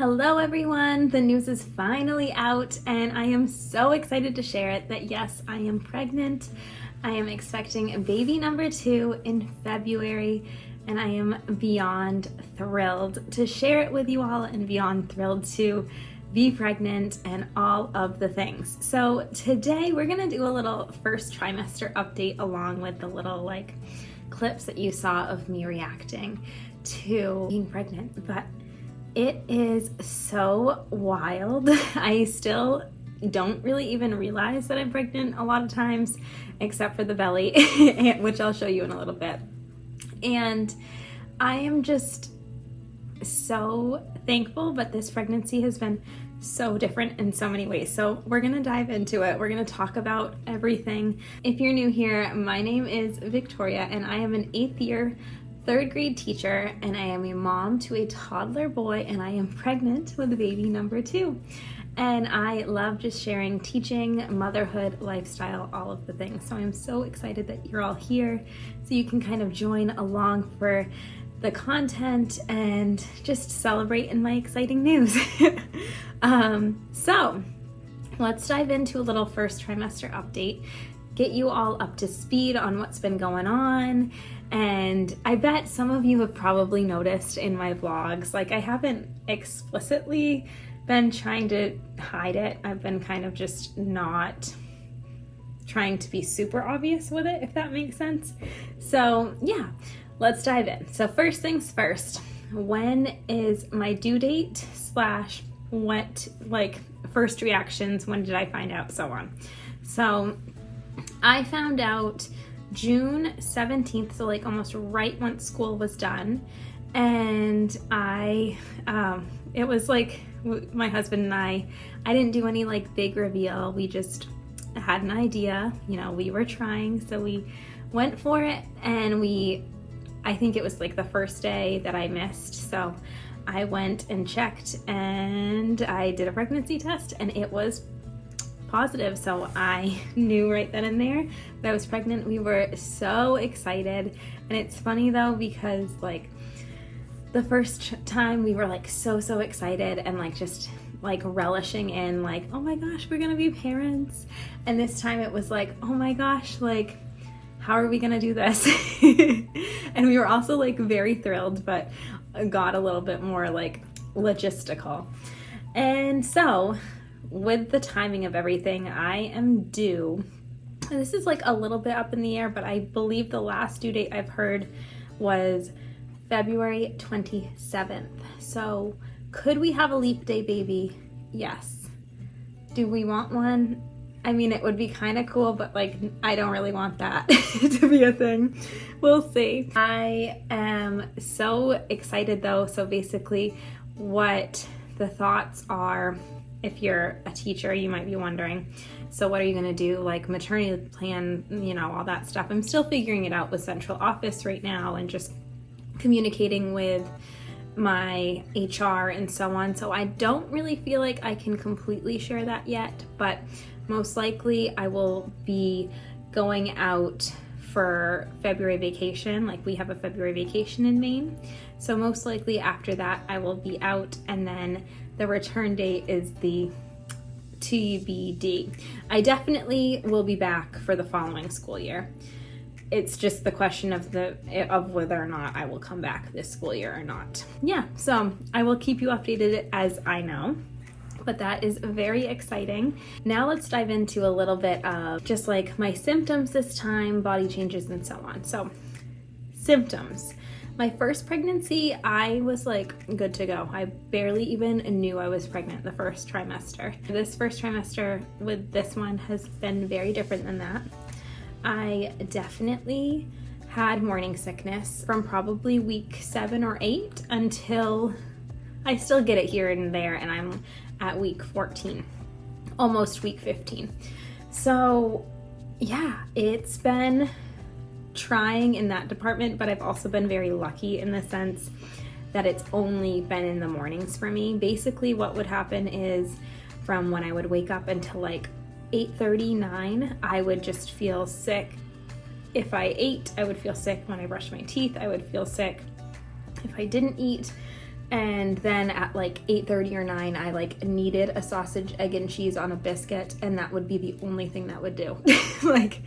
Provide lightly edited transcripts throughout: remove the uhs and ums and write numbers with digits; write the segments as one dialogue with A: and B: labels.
A: Hello everyone, the news is finally out and I am so excited to share it that yes, I am pregnant. I am expecting baby number 2 in February and I am beyond thrilled to share it with you all and beyond thrilled to be pregnant and all of the things. So today we're gonna do a little first trimester update along with the little clips that you saw of me reacting to being pregnant, but it is so wild. I still don't really even realize that I'm pregnant a lot of times, except for the belly, which I'll show you in a little bit. And I am just so thankful, but this pregnancy has been so different in so many ways. So we're gonna dive into it. We're gonna talk about everything. If you're new here, my name is Victoria and I am an 8th year 3rd grade teacher, and I am a mom to a toddler boy, and I am pregnant with baby number 2. And I love just sharing teaching, motherhood, lifestyle, all of the things. So I'm so excited that you're all here so you can kind of join along for the content and just celebrate in my exciting news. So let's dive into a little first trimester update, get you all up to speed on what's been going on. And I bet some of you have probably noticed in my vlogs, I haven't explicitly been trying to hide it. I've been kind of just not trying to be super obvious with it, if that makes sense. So yeah, let's dive in. So first things first, when is my due date / what, first reactions, when did I find out, so on. So I found out June 17th, so almost right once school was done. And it was my husband and I didn't do any big reveal. We just had an idea, we were trying, so we went for it. And I think it was the first day that I missed. So I went and checked and I did a pregnancy test and it was positive. So I knew right then and there that I was pregnant. We were so excited. And it's funny though, because the first time we were so excited and just relishing in oh my gosh, we're gonna be parents. And this time it was oh my gosh, how are we gonna do this? And we were also very thrilled, but got a little bit more logistical. And so with the timing of everything, I am due, and this is a little bit up in the air, but I believe the last due date I've heard was February 27th. So could we have a leap day baby? Yes. Do we want one? I mean, it would be kind of cool, but I don't really want that to be a thing. We'll see. I am so excited though. So basically what the thoughts are, if you're a teacher, you might be wondering, so what are you gonna do? Maternity plan, all that stuff. I'm still figuring it out with central office right now and just communicating with my HR and so on. So I don't really feel like I can completely share that yet, but most likely I will be going out for February vacation. We have a February vacation in Maine. So most likely after that I will be out, and then the return date is the TBD. I definitely will be back for the following school year. It's just the question of whether or not I will come back this school year or not. Yeah, so I will keep you updated as I know, but that is very exciting. Now let's dive into a little bit of just my symptoms this time, body changes and so on. So symptoms. My first pregnancy, I was good to go. I barely even knew I was pregnant the first trimester. This first trimester with this one has been very different than that. I definitely had morning sickness from probably week 7 or 8 until I still get it here and there, and I'm at week 14, almost week 15. So yeah, it's been trying in that department, but I've also been very lucky in the sense that it's only been in the mornings for me. Basically what would happen is from when I would wake up until 8:30, 9, I would just feel sick. If I ate, I would feel sick. When I brushed my teeth, I would feel sick. If I didn't eat, And then at like 8:30 or 9, I like needed a sausage, egg, and cheese on a biscuit, and that would be the only thing that would do. Like,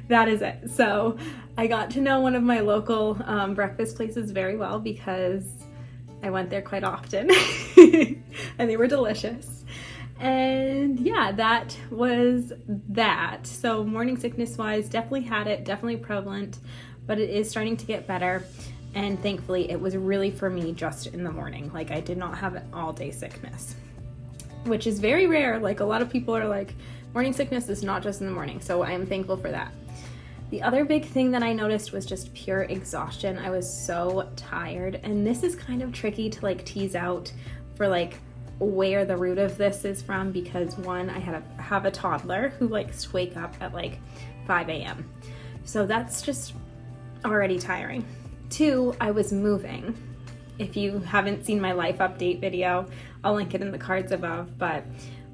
A: that is it. So I got to know one of my local breakfast places very well because I went there quite often and they were delicious. And yeah, that was that. So morning sickness wise, definitely had it, definitely prevalent, but it is starting to get better. And thankfully it was really for me just in the morning. Like, I did not have an all day sickness, which is very rare. Like, a lot of people are like, morning sickness is not just in the morning. So I am thankful for that. The other big thing that I noticed was just pure exhaustion. I was so tired, and this is kind of tricky to like tease out for like where the root of this is from, because one, I have a toddler who likes to wake up at like 5 a.m. So that's just already tiring. Two, I was moving. If you haven't seen my life update video, I'll link it in the cards above, but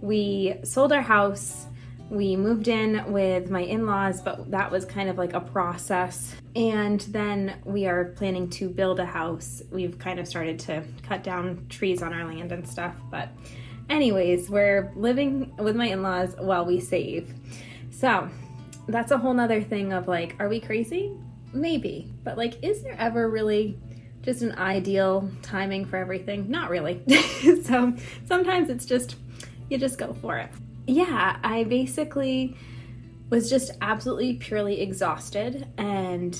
A: we sold our house. We moved in with my in-laws, but that was kind of like a process. And then we are planning to build a house. We've kind of started to cut down trees on our land and stuff. But anyways, we're living with my in-laws while we save. So that's a whole nother thing of like, are we crazy? Maybe. But like, is there ever really just an ideal timing for everything? Not really. So sometimes it's just, you just go for it. Yeah, I basically was just absolutely purely exhausted, and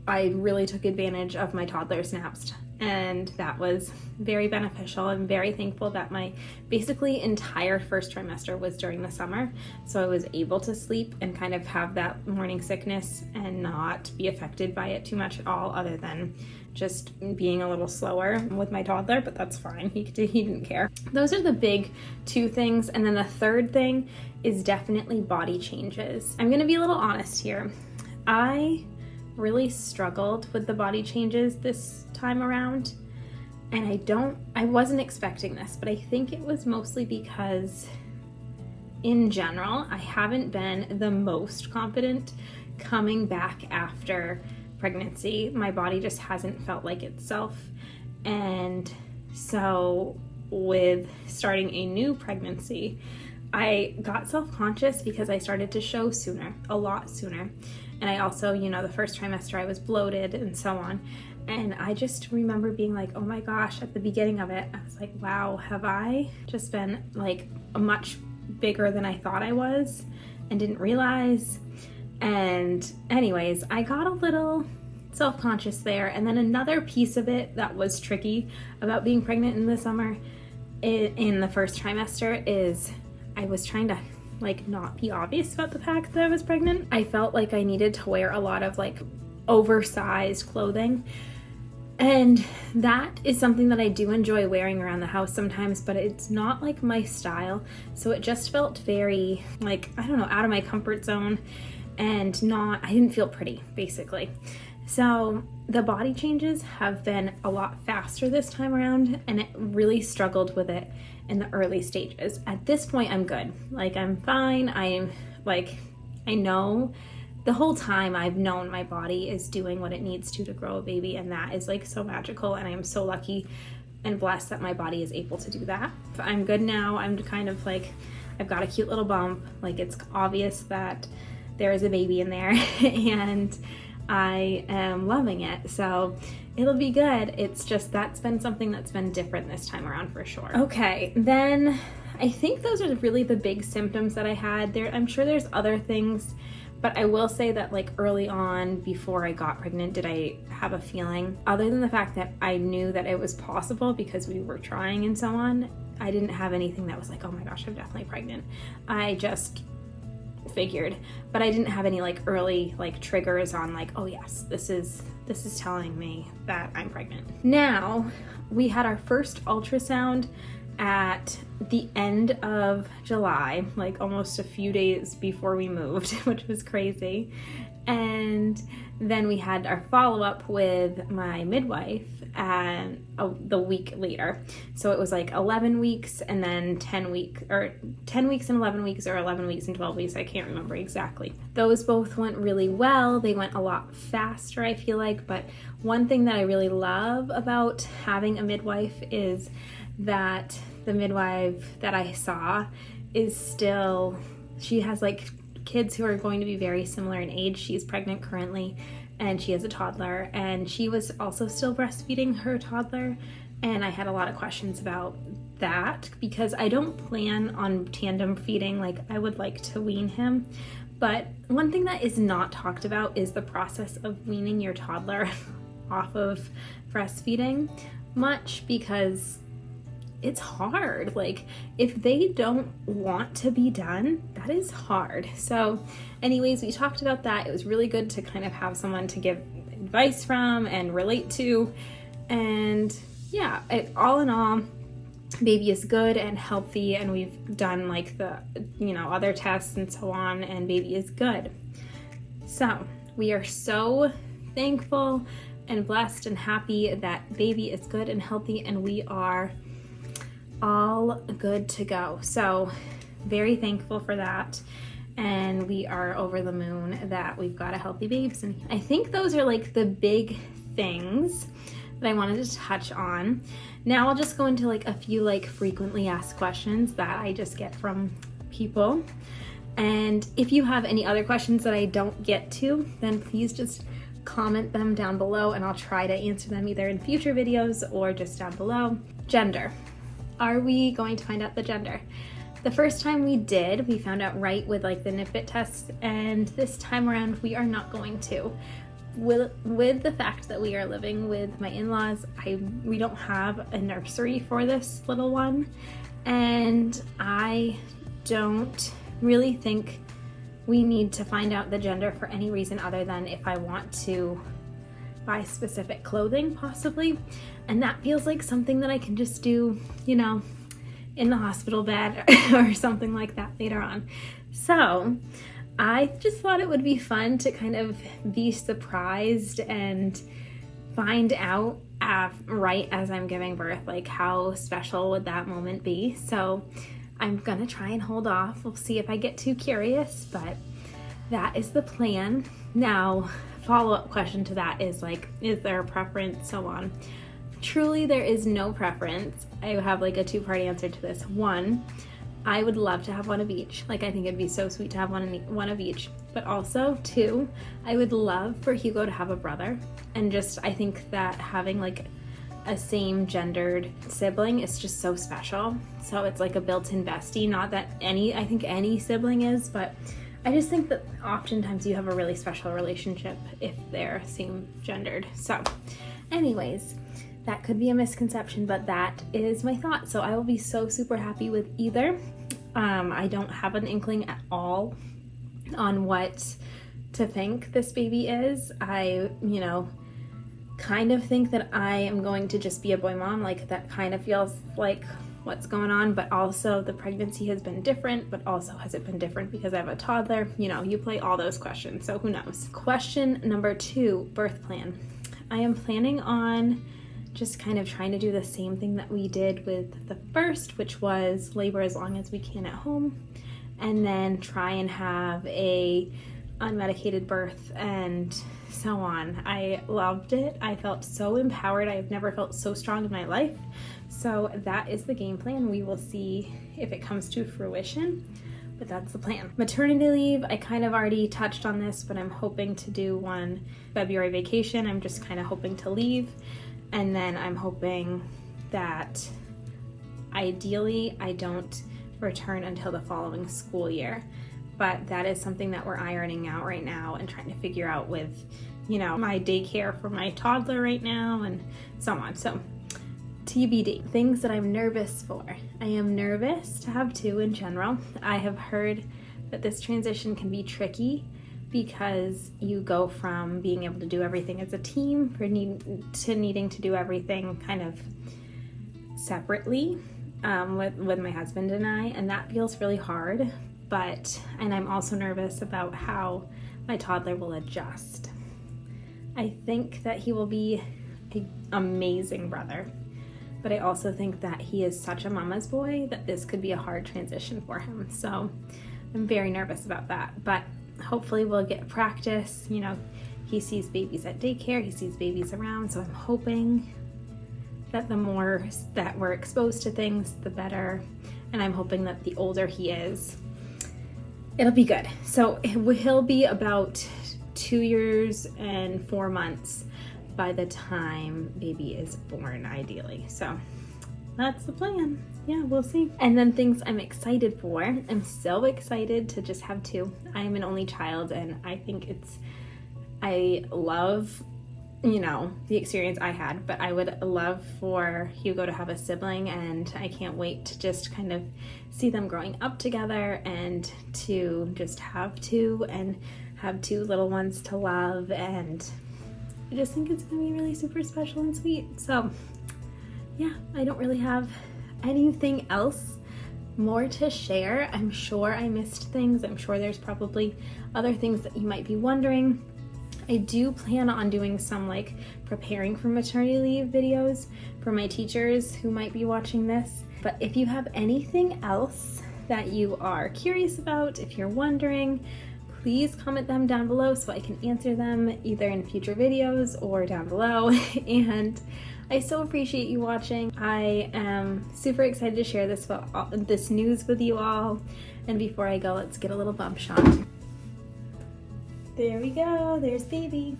A: I really took advantage of my toddler's naps, and that was very beneficial. I'm very thankful that my basically entire first trimester was during the summer, so I was able to sleep and kind of have that morning sickness and not be affected by it too much at all, other than just being a little slower with my toddler, but that's fine. He didn't care. Those are the big two things. And then the third thing is definitely body changes. I'm gonna be a little honest here. I really struggled with the body changes this time around, and I wasn't expecting this, but I think it was mostly because in general, I haven't been the most confident coming back after pregnancy. My body just hasn't felt like itself. And so with starting a new pregnancy, I got self-conscious because I started to show sooner, a lot sooner. And I also, the first trimester I was bloated and so on. And I just remember being like, oh my gosh, at the beginning of it, I was like, wow, have I just been like much bigger than I thought I was and didn't realize? And anyways, I got a little self-conscious there. And then another piece of it that was tricky about being pregnant in the summer, in the first trimester, is I was trying to like not be obvious about the fact that I was pregnant. I felt like I needed to wear a lot of like oversized clothing. And that is something that I do enjoy wearing around the house sometimes, but it's not like my style. So it just felt very like, I don't know, out of my comfort zone. And I didn't feel pretty, basically. So the body changes have been a lot faster this time around, and it really struggled with it in the early stages. At this point, I'm good. Like, I'm fine. I know the whole time I've known my body is doing what it needs to grow a baby, and that is like so magical, and I am so lucky and blessed that my body is able to do that. I'm good now. I'm kind of like, I've got a cute little bump. Like, it's obvious that there is a baby in there and I am loving it. So it'll be good. It's just, that's been something that's been different this time around for sure. Okay, then I think those are really the big symptoms that I had. I'm sure there's other things, but I will say that like early on before I got pregnant, did I have a feeling, other than the fact that I knew that it was possible because we were trying and so on, I didn't have anything that was like, oh my gosh, I'm definitely pregnant. I just figured, but I didn't have any like early like triggers on like, oh yes, this is telling me that I'm pregnant. Now, we had our first ultrasound at the end of July, like almost a few days before we moved, which was crazy. And then we had our follow-up with my midwife and the week later. So it was like 11 weeks and then 10 weeks and 11 weeks, or 11 weeks and 12 weeks. I can't remember exactly. Those both went really well. They went a lot faster, I feel like. But one thing that I really love about having a midwife is that the midwife that I saw is still, she has like kids who are going to be very similar in age. She's pregnant currently and she has a toddler, and she was also still breastfeeding her toddler. And I had a lot of questions about that because I don't plan on tandem feeding. Like, I would like to wean him, but one thing that is not talked about is the process of weaning your toddler off of breastfeeding much, because it's hard. Like, if they don't want to be done, that is hard. So anyways, we talked about that. It was really good to kind of have someone to give advice from and relate to. And yeah, all in all, baby is good and healthy, and we've done like the, other tests and so on, and baby is good. So we are so thankful and blessed and happy that baby is good and healthy, and we are all good to go. So very thankful for that, and we are over the moon that we've got a healthy baby. And I think those are like the big things that I wanted to touch on. Now I'll just go into like a few like frequently asked questions that I just get from people. And if you have any other questions that I don't get to, then please just comment them down below and I'll try to answer them either in future videos or just down below. Gender. Are we going to find out the gender? The first time we did, we found out right with like the NIPT test, and this time around we are not going to. With the fact that we are living with my in-laws, we don't have a nursery for this little one, and I don't really think we need to find out the gender for any reason other than if I want to buy specific clothing possibly, and that feels like something that I can just do, in the hospital bed or something like that later on. So I just thought it would be fun to kind of be surprised and find out right as I'm giving birth, like how special would that moment be. So I'm gonna try and hold off. We'll see if I get too curious, but that is the plan. Now, follow-up question to that is like, is there a preference, so on. Truly, there is no preference. I have like a two-part answer to this. One, I would love to have one of each. Like, I think it'd be so sweet to have one of each. But also, two, I would love for Hugo to have a brother. And just, I think that having like a same gendered sibling is just so special. So it's like a built-in bestie. Not that I think any sibling is, but I just think that oftentimes you have a really special relationship if they're same gendered. So anyways, that could be a misconception, but that is my thought. So I will be so super happy with either. I don't have an inkling at all on what to think this baby is. I, kind of think that I am going to just be a boy mom. Like, that kind of feels like what's going on, but also the pregnancy has been different, but also has it been different because I have a toddler? You play all those questions, so who knows? Question number 2, birth plan. I am planning on just kind of trying to do the same thing that we did with the first, which was labor as long as we can at home, and then try and have a unmedicated birth and so on. I loved it. I felt so empowered. I have never felt so strong in my life. So that is the game plan. We will see if it comes to fruition, but that's the plan. Maternity leave, I kind of already touched on this, but I'm hoping to do one February vacation. I'm just kind of hoping to leave, and then I'm hoping that ideally I don't return until the following school year. But that is something that we're ironing out right now and trying to figure out with, my daycare for my toddler right now and so on. So TBD. Things that I'm nervous for. I am nervous to have 2 in general. I have heard that this transition can be tricky because you go from being able to do everything as a team to needing to do everything kind of separately. with my husband and I, and that feels really hard. And I'm also nervous about how my toddler will adjust. I think that he will be an amazing brother, but I also think that he is such a mama's boy that this could be a hard transition for him. So I'm very nervous about that, but hopefully we'll get practice. You know, he sees babies at daycare, he sees babies around, so I'm hoping that the more that we're exposed to things, the better. And I'm hoping that the older he is, it'll be good. So he'll be about 2 years and 4 months by the time baby is born, ideally. So that's the plan. Yeah, we'll see. And then things I'm excited for. I'm so excited to just have 2. I'm an only child, and I think I love, you know, the experience I had, but I would love for Hugo to have a sibling, and I can't wait to just kind of see them growing up together and to just have 2 and have 2 little ones to love. And I just think it's gonna be really super special and sweet. So yeah, I don't really have anything else more to share. I'm sure I missed things. I'm sure there's probably other things that you might be wondering. I do plan on doing some like preparing for maternity leave videos for my teachers who might be watching this. But if you have anything else that you are curious about, if you're wondering, please comment them down below so I can answer them either in future videos or down below. And I so appreciate you watching. I am super excited to share this news with you all. And before I go, let's get a little bump shot. There we go, there's baby.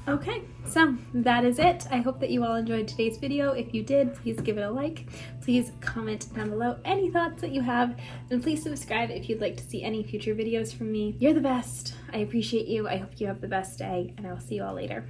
A: Okay, so that is it. I hope that you all enjoyed today's video. If you did, please give it a like. Please comment down below any thoughts that you have, and please subscribe if you'd like to see any future videos from me. You're the best. I appreciate you. I hope you have the best day, and I will see you all later.